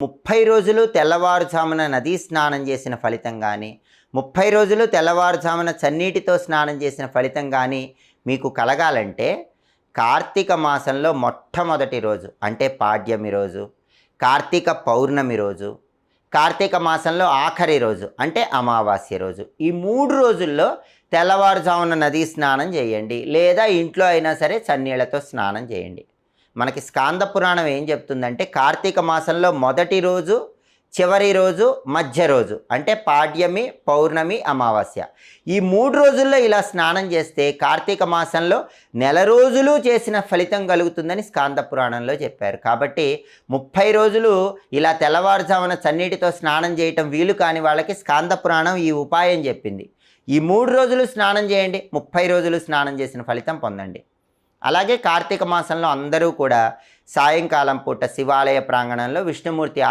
30 రోజులు తెల్లవారుజామున నదీ స్నానం చేసిన ఫలితం కానీ, 30 రోజులు తెల్లవారుజామున చన్నీటితో స్నానం చేసిన ఫలితం కానీ మీకు కలగాలంటే కార్తీక మాసంలో మొట్టమొదటి రోజు అంటే పాడ్యమి రోజు, కార్తీక పౌర్ణమి రోజు, కార్తీక మాసంలో ఆఖరి రోజు అంటే అమావాస్య రోజు, ఈ 3 రోజుల్లో తెల్లవారుజామున నదీ స్నానం చేయండి, లేదా ఇంట్లో అయినా సరే చన్నీళ్లతో స్నానం చేయండి. మనకి స్కాంద పురాణం ఏం చెప్తుందంటే కార్తీక మాసంలో మొదటి రోజు, చివరి రోజు, మధ్య రోజు అంటే పాడ్యమి, పౌర్ణమి, అమావాస్య, ఈ 3 రోజుల్లో ఇలా స్నానం చేస్తే కార్తీక మాసంలో నెల రోజులు చేసిన ఫలితం కలుగుతుందని స్కాంద పురాణంలో చెప్పారు. కాబట్టి 30 రోజులు ఇలా తెల్లవారుజామున చన్నీటితో స్నానం చేయటం వీలు కాని వాళ్ళకి స్కాంద పురాణం ఈ ఉపాయం చెప్పింది. ఈ 3 రోజులు స్నానం చేయండి, 30 రోజులు స్నానం చేసిన ఫలితం పొందండి. అలాగే కార్తీక మాసంలో అందరూ కూడా సాయంకాలం పూట శివాలయ ప్రాంగణంలో విష్ణుమూర్తి